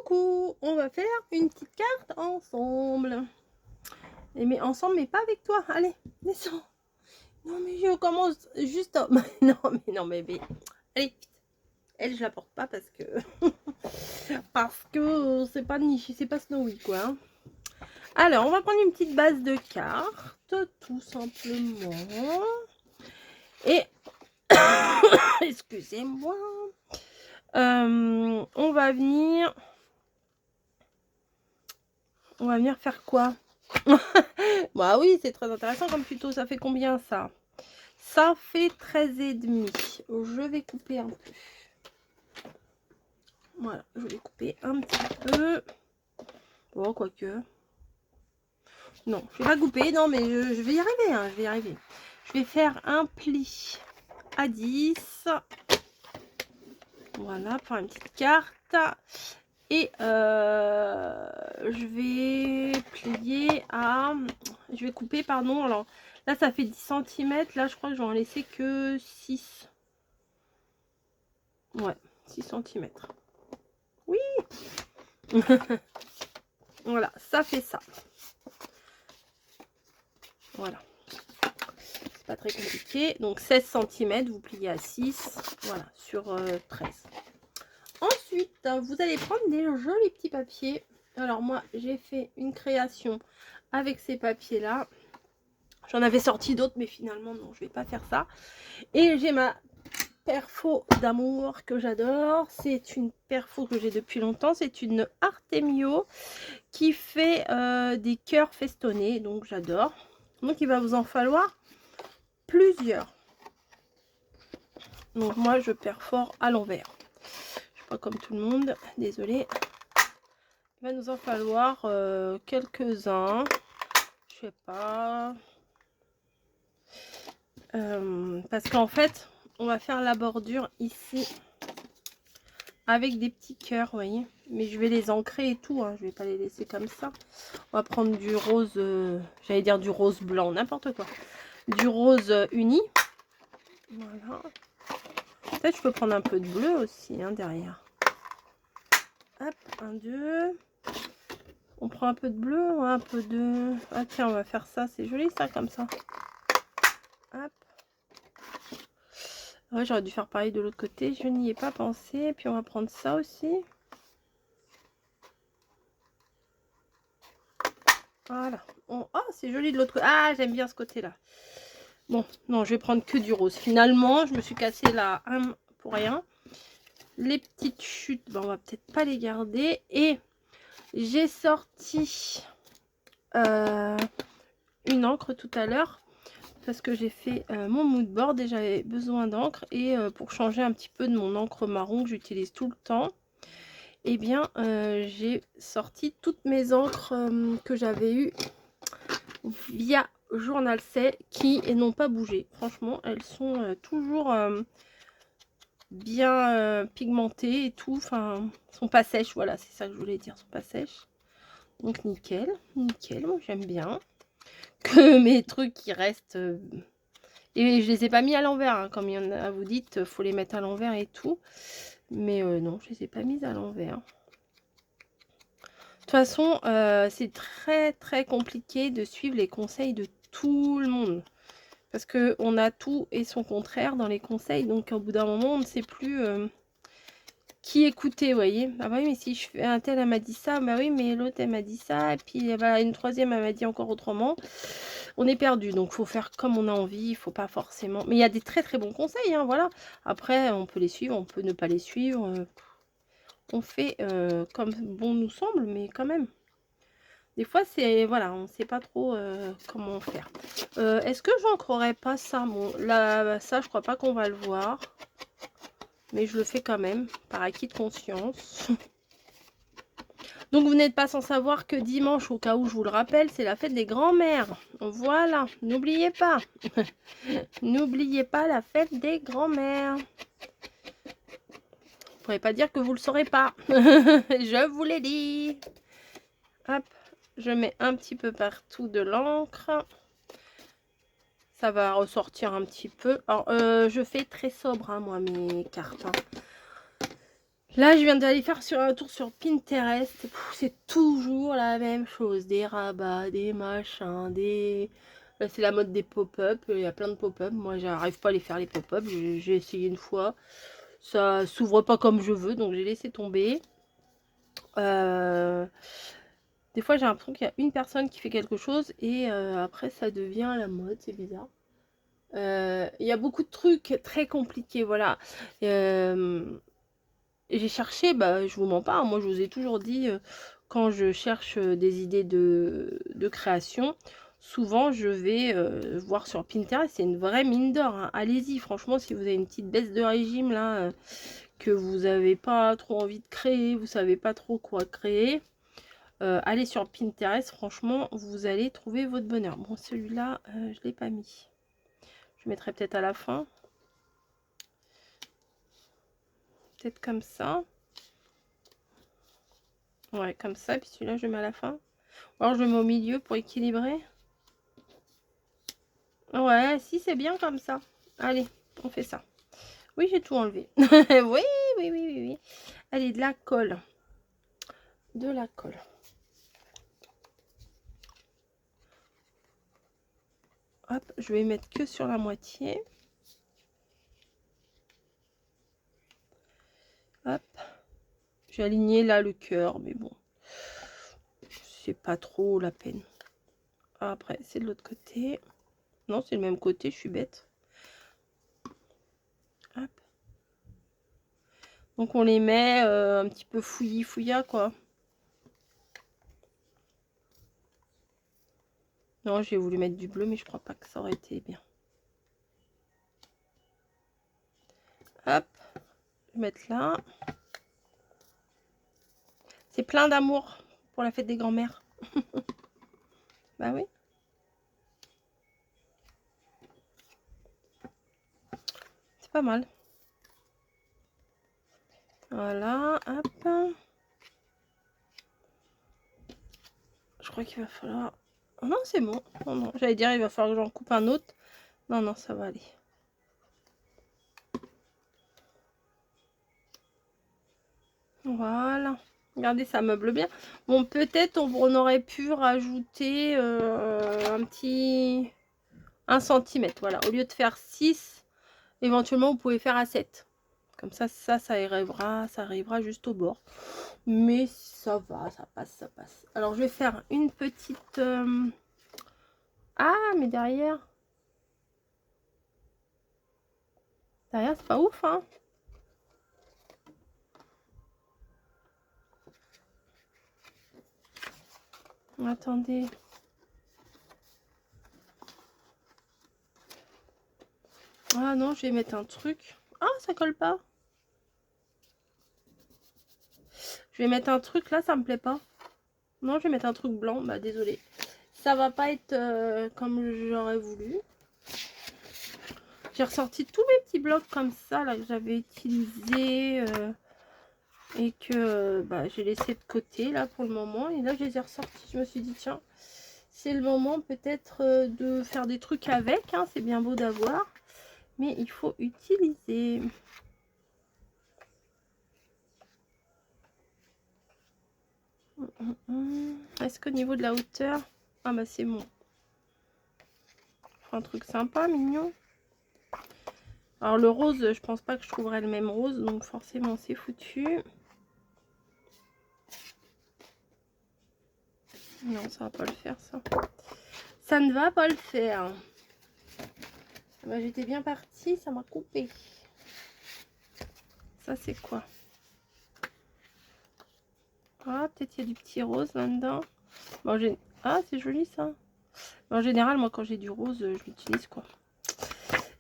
Coucou, on va faire une petite carte ensemble. Et mais ensemble, mais pas avec toi. Allez, descends. Non, mais je commence juste à... Non, mais... Allez, elle, je la porte pas parce que... parce que c'est pas Nichi, c'est pas Snowy, quoi. Hein. Alors, on va prendre une petite base de cartes, tout simplement. Et... Excusez-moi. On va venir faire quoi? Bah oui, c'est très intéressant comme tuto. Ça fait combien ça? Ça fait 13,5. Je vais couper un peu. Voilà, je vais couper un petit peu. Bon, quoique. Non, je vais pas couper. Non, mais je vais y arriver. Hein, je vais y arriver. Je vais faire un pli à 10. Voilà, pour une petite carte. Et je vais plier à... Je vais couper, pardon. Alors, là, ça fait 10 cm. Là, je crois que je vais en laisser que 6. Ouais, 6 cm. Oui. Voilà, ça fait ça. Voilà. C'est pas très compliqué. Donc, 16 cm, vous pliez à 6. Voilà, sur 13. Ensuite, vous allez prendre des jolis petits papiers. Alors, moi, j'ai fait une création avec ces papiers-là. J'en avais sorti d'autres, mais finalement, non, je vais pas faire ça. Et j'ai ma perfo d'amour que j'adore. C'est une perfo que j'ai depuis longtemps. C'est une Artemio qui fait des cœurs festonnés. Donc, j'adore. Donc, il va vous en falloir plusieurs. Donc, moi, je perfore à l'envers. Je suis pas comme tout le monde. Désolée. Il va nous en falloir quelques-uns. Je sais pas... parce qu'en fait, on va faire la bordure ici avec des petits cœurs, vous voyez. Mais je vais les ancrer et tout, hein. Je vais pas les laisser comme ça. On va prendre du rose, j'allais dire du rose blanc, n'importe quoi. Du rose uni. Voilà. Peut-être je peux prendre un peu de bleu aussi, hein, derrière. Hop, 1, 2. On prend un peu de bleu, un peu de... Ah tiens, on va faire ça, c'est joli ça, comme ça. Hop. Ouais, j'aurais dû faire pareil de l'autre côté, je n'y ai pas pensé. Puis on va prendre ça aussi. Voilà. Oh, c'est joli de l'autre côté. Ah, j'aime bien ce côté-là. Bon, non, je vais prendre que du rose. Finalement, je me suis cassé la âme pour rien. Les petites chutes, ben, on va peut-être pas les garder. Et j'ai sorti une encre tout à l'heure. Parce que j'ai fait mon mood board et j'avais besoin d'encre. Et pour changer un petit peu de mon encre marron que j'utilise tout le temps, eh bien, j'ai sorti toutes mes encres que j'avais eues via Journal C qui n'ont pas bougé. Franchement, elles sont toujours bien pigmentées et tout. Enfin, sont pas sèches. Voilà, c'est ça que je voulais dire. Sont pas sèches. Donc, nickel. Nickel. Moi, j'aime bien que mes trucs qui restent... et je les ai pas mis à l'envers. Hein, comme il y en a, vous dites, faut les mettre à l'envers et tout. Mais non, je les ai pas mises à l'envers. De toute façon, c'est très très compliqué de suivre les conseils de tout le monde. Parce qu'on a tout et son contraire dans les conseils. Donc au bout d'un moment, on ne sait plus qui écouter, vous voyez. Ah bah oui, mais si je fais un tel, elle m'a dit ça. Bah oui, mais l'autre, elle m'a dit ça. Et puis bah, une troisième, elle m'a dit encore autrement. On est perdu. Donc il faut faire comme on a envie. Il faut pas forcément... Mais il y a des très très bons conseils, hein, voilà. Après, on peut les suivre, on peut ne pas les suivre. On fait comme bon nous semble, mais quand même. Des fois, c'est... Voilà, on ne sait pas trop comment faire. Est-ce que j'ancrerai pas ça? Bon, là, ça, je crois pas qu'on va le voir. Mais je le fais quand même, par acquis de conscience. Donc, vous n'êtes pas sans savoir que dimanche, au cas où je vous le rappelle, c'est la fête des grands-mères. Voilà, n'oubliez pas. N'oubliez pas la fête des grands-mères. Vous ne pourrez pas dire que vous le saurez pas. Je vous l'ai dit. Hop. Je mets un petit peu partout de l'encre. Ça va ressortir un petit peu. Alors, je fais très sobre, hein, moi, mes cartes. Hein. Là, je viens d'aller faire sur un tour sur Pinterest. C'est toujours la même chose. Des rabats, des machins, des... Là, c'est la mode des pop-up. Il y a plein de pop-up. Moi, j'arrive pas à les faire, les pop-up. J'ai essayé une fois. Ça s'ouvre pas comme je veux, donc j'ai laissé tomber. Des fois, j'ai l'impression qu'il y a une personne qui fait quelque chose et après, ça devient la mode. C'est bizarre. Il y a beaucoup de trucs très compliqués, voilà. J'ai cherché, bah, je vous mens pas, hein, moi je vous ai toujours dit, quand je cherche des idées de création, souvent je vais voir sur Pinterest, c'est une vraie mine d'or, hein. Allez-y, franchement, si vous avez une petite baisse de régime là, que vous n'avez pas trop envie de créer, vous savez pas trop quoi créer, allez sur Pinterest, franchement, vous allez trouver votre bonheur. Bon, celui-là, je l'ai pas mis. Je mettrai peut-être à la fin. Peut-être comme ça. Ouais, comme ça. Puis celui-là, je le mets à la fin. Ou alors, je le mets au milieu pour équilibrer. Ouais, si, c'est bien comme ça. Allez, on fait ça. Oui, j'ai tout enlevé. Oui, oui, oui, oui, oui. Allez, de la colle. De la colle. Hop, je vais mettre que sur la moitié. Hop. J'ai aligné là le cœur, mais bon. C'est pas trop la peine. Après, c'est de l'autre côté. Non, c'est le même côté, je suis bête. Hop. Donc, on les met un petit peu fouillis-fouillas, quoi. Non, j'ai voulu mettre du bleu, mais je crois pas que ça aurait été bien. Hop. Je vais mettre là. C'est plein d'amour pour la fête des grands-mères. Bah oui. C'est pas mal. Voilà, hop. Je crois qu'il va falloir... Oh non, c'est bon. Non, non. J'allais dire, il va falloir que j'en coupe un autre. Non, non, ça va aller. Voilà. Regardez, ça meuble bien. Bon, peut-être on aurait pu rajouter un petit... 1 cm. Voilà, au lieu de faire 6, éventuellement, vous pouvez faire à 7. Comme ça arrivera juste au bord. Mais ça va, ça passe, ça passe. Alors, je vais faire une petite... Ah, mais derrière... Derrière, c'est pas ouf, hein. Attendez. Ah non, je vais mettre un truc. Ah, ça colle pas. Je vais mettre un truc là, ça me plaît pas. Non, je vais mettre un truc blanc. Bah, désolé. Ça va pas être comme j'aurais voulu. J'ai ressorti tous mes petits blocs comme ça là que j'avais utilisés et que bah, j'ai laissé de côté là pour le moment. Et là, je les ai ressortis. Je me suis dit, tiens, c'est le moment peut-être de faire des trucs avec. Hein. C'est bien beau d'avoir. Mais il faut utiliser. Est-ce qu'au niveau de la hauteur... Ah bah c'est bon. Un truc sympa, mignon. Alors le rose, je pense pas que je trouverai le même rose. Donc forcément c'est foutu. Non, ça va pas le faire ça. Ça ne va pas le faire. Bah, j'étais bien partie, ça m'a coupé. Ça c'est quoi? Ah, peut-être il y a du petit rose là-dedans. Bon, ah, c'est joli ça. En général, moi quand j'ai du rose, je l'utilise quoi.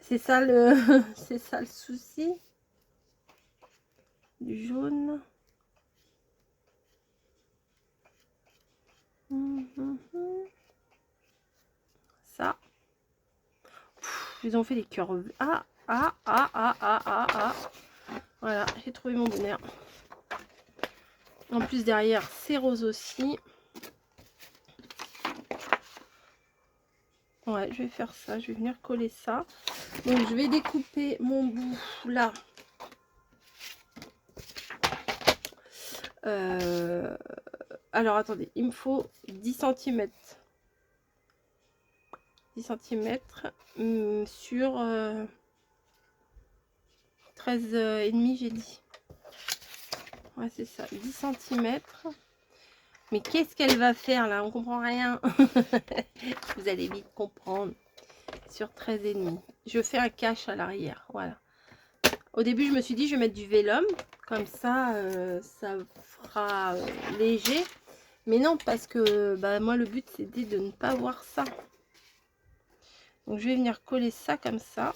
C'est ça le c'est ça le souci. Du jaune. Ça. Ils ont fait des cœurs. Ah, ah, ah, ah, ah, ah, ah. Voilà, j'ai trouvé mon bonheur. En plus, derrière, c'est rose aussi. Ouais, je vais faire ça. Je vais venir coller ça. Donc, je vais découper mon bout là. Alors attendez, il me faut 10 cm. 10 cm sur 13 et demi, j'ai dit. Ouais, c'est ça, 10 cm. Mais qu'est-ce qu'elle va faire là? On comprend rien. Vous allez vite comprendre. Sur 13 et demi. Je fais un cache à l'arrière. Voilà. Au début, je me suis dit, je vais mettre du vélum. Comme ça, ça fera léger. Mais non, parce que bah, moi, le but, c'était de ne pas voir ça. Donc, je vais venir coller ça comme ça.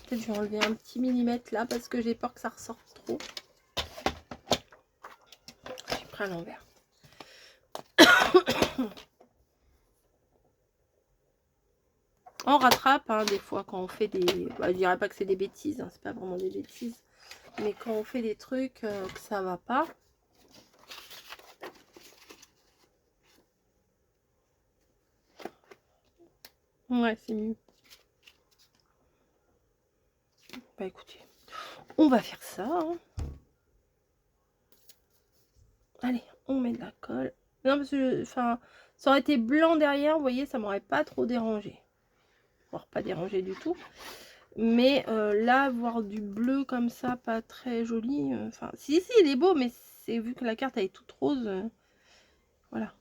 Peut-être je vais enlever un petit millimètre là, parce que j'ai peur que ça ressorte trop. J'ai pris à l'envers. On rattrape, hein, des fois, quand on fait des... Bah, je dirais pas que c'est des bêtises, hein, c'est pas vraiment des bêtises. Mais quand on fait des trucs que ça va pas... Ouais, c'est mieux. Bah écoutez, on va faire ça. Hein. Allez, on met de la colle. Non, parce que enfin, ça aurait été blanc derrière, vous voyez, ça m'aurait pas trop dérangé. Voire pas dérangé du tout. Mais là, voir du bleu comme ça, pas très joli. Enfin, si, il est beau, mais c'est vu que la carte elle est toute rose. Voilà.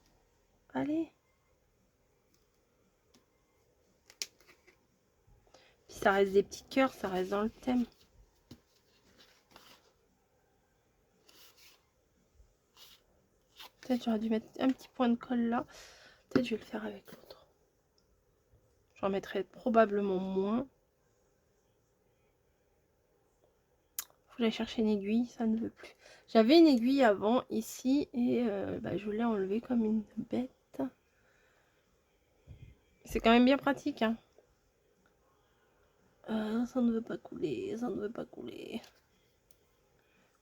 Allez. Puis ça reste des petits cœurs, ça reste dans le thème. Peut-être j'aurais dû mettre un petit point de colle là. Peut-être je vais le faire avec l'autre. J'en mettrai probablement moins. Faut que j'aille chercher une aiguille, ça ne veut plus. J'avais une aiguille avant ici et bah, je l'ai enlevée comme une bête. C'est quand même bien pratique. Hein. Ça ne veut pas couler, ça ne veut pas couler.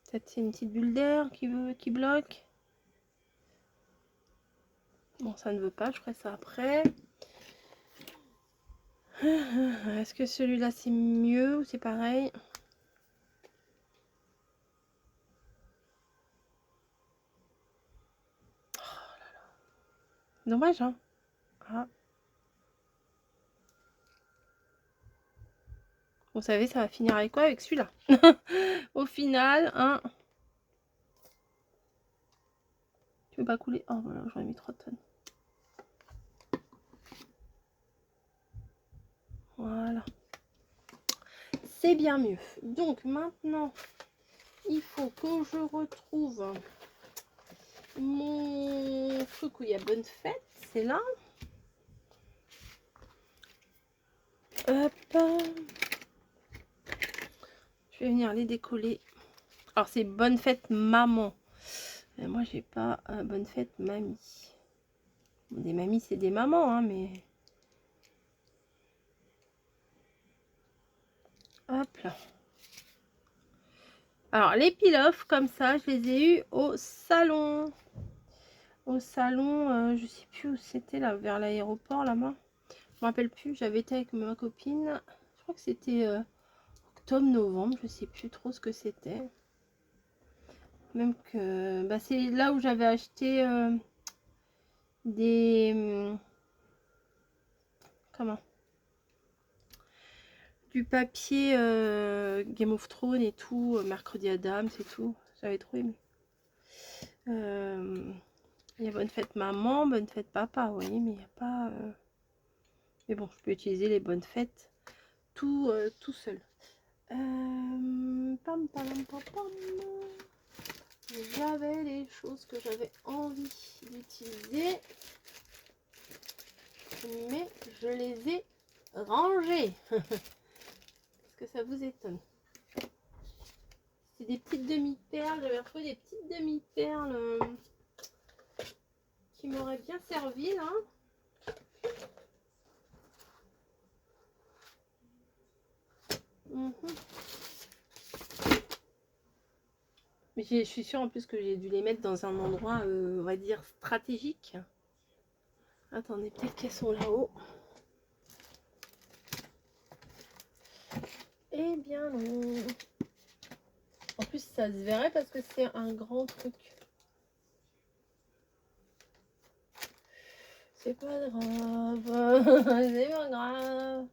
Peut-être c'est une petite bulle d'air qui bloque. Bon, ça ne veut pas, je ferai ça après. Est-ce que celui-là c'est mieux ou c'est pareil? Oh là là. Dommage, hein? Ah. Vous savez, ça va finir avec quoi? Avec celui-là. Au final, hein? Tu veux pas couler? Oh voilà, j'aurais mis 3 tonnes. Voilà. C'est bien mieux. Donc maintenant, il faut que je retrouve mon truc où il y a bonne fête. C'est là. Hop. Je vais venir les décoller. Alors c'est bonne fête maman. Moi j'ai pas bonne fête mamie. Bon, des mamies c'est des mamans, hein, mais... Hop là. Alors les peel-off comme ça, je les ai eu au salon. Au salon, je sais plus où c'était là, vers l'aéroport là-bas. Je me rappelle plus, j'avais été avec ma copine. Je crois que c'était octobre, novembre, je sais plus trop ce que c'était. Même que bah, c'est là où j'avais acheté des... comment? Du papier Game of Thrones et tout, Mercredi Adams et tout. J'avais trop aimé. Il y a bonne fête maman, bonne fête papa, vous voyez, mais il n'y a pas... Mais bon, je peux utiliser les bonnes fêtes tout seul. Pam, pam, pam, pam. J'avais les choses que j'avais envie d'utiliser, mais je les ai rangées. Est-ce que ça vous étonne? C'est des petites demi-perles. J'avais retrouvé des petites demi-perles qui m'auraient bien servi là. Mais je suis sûre en plus que j'ai dû les mettre dans un endroit, on va dire, stratégique. Attendez, peut-être qu'elles sont là-haut. Eh bien non. En plus, ça se verrait parce que c'est un grand truc. C'est pas grave. C'est pas grave.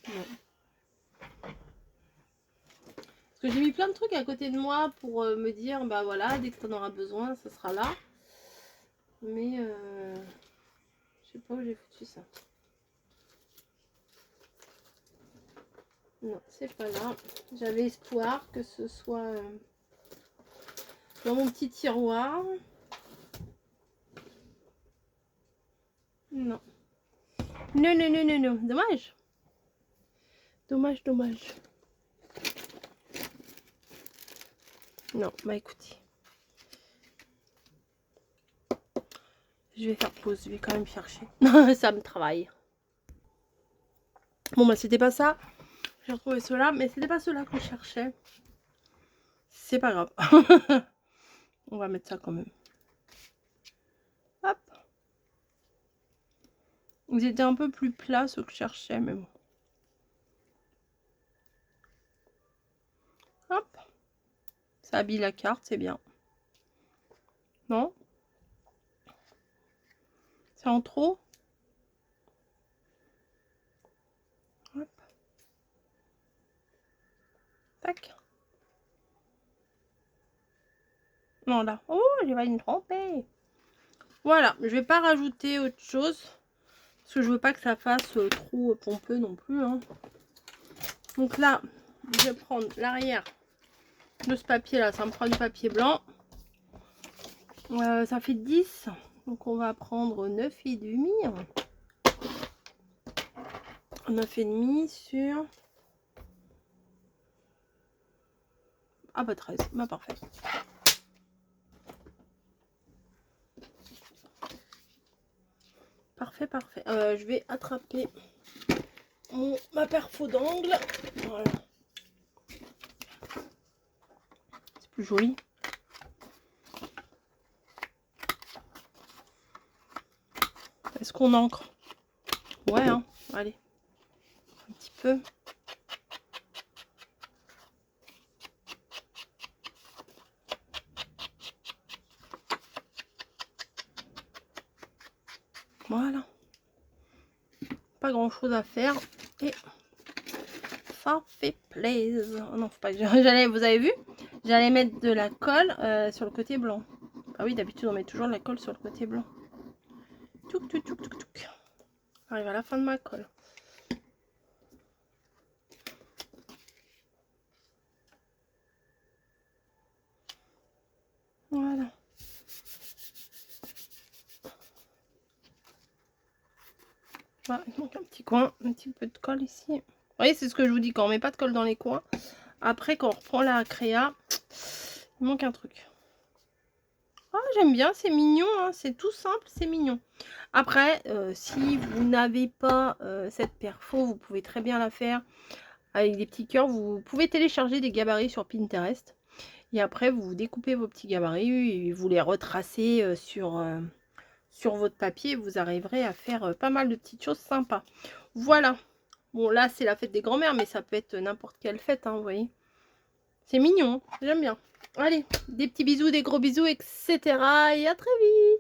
Non. Parce que j'ai mis plein de trucs à côté de moi pour me dire, bah voilà, dès que tu en auras besoin, ça sera là. Mais je sais pas où j'ai foutu ça. Non, c'est pas là. J'avais espoir que ce soit dans mon petit tiroir. Non. Non, non, non, non, non. Dommage. Dommage, dommage. Non, bah écoutez. Je vais faire pause, je vais quand même chercher. Ça me travaille. Bon bah c'était pas ça. J'ai retrouvé cela, mais c'était pas cela que je cherchais. C'est pas grave. On va mettre ça quand même. Hop. Ils étaient un peu plus plats ceux que je cherchais, mais bon. Hop. Ça habille la carte, c'est bien. Non? C'est en trop? Hop. Tac. Non, là. Oh, j'ai failli me tromper. Voilà, je vais pas rajouter autre chose. Parce que je veux pas que ça fasse trop pompeux non plus. Hein. Donc là, je vais prendre l'arrière de ce papier là. Ça me prend du papier blanc. Ça fait 10. Donc on va prendre 9,5. 9,5 sur... Ah bah 13. Bah parfait. Parfait, parfait. Je vais attraper ma perfo d'angle. Voilà. C'est plus joli. Est-ce qu'on encre? Ouais, hein. Allez. Un petit peu. Voilà. Pas grand chose à faire. Et ça fait plaisir. Oh non, faut pas que j'allais. Vous avez vu? J'allais mettre de la colle sur le côté blanc. Ah oui, d'habitude on met toujours de la colle sur le côté blanc. Touc, touc, touc, touc, touc. Arrive à la fin de ma colle. Voilà. Voilà, il manque un petit coin, un petit peu de colle ici. Vous voyez, c'est ce que je vous dis, quand on met pas de colle dans les coins, après quand on reprend la créa, il manque un truc. Ah, j'aime bien, c'est mignon, hein, c'est tout simple, c'est mignon. Après, si vous n'avez pas cette perfo, vous pouvez très bien la faire avec des petits cœurs. Vous pouvez télécharger des gabarits sur Pinterest. Et après, vous découpez vos petits gabarits et vous les retracez sur votre papier. Vous arriverez à faire pas mal de petites choses sympas. Voilà. Bon, là, c'est la fête des grands-mères, mais ça peut être n'importe quelle fête, hein, vous voyez. C'est mignon, j'aime bien. Allez, des petits bisous, des gros bisous, etc. Et à très vite.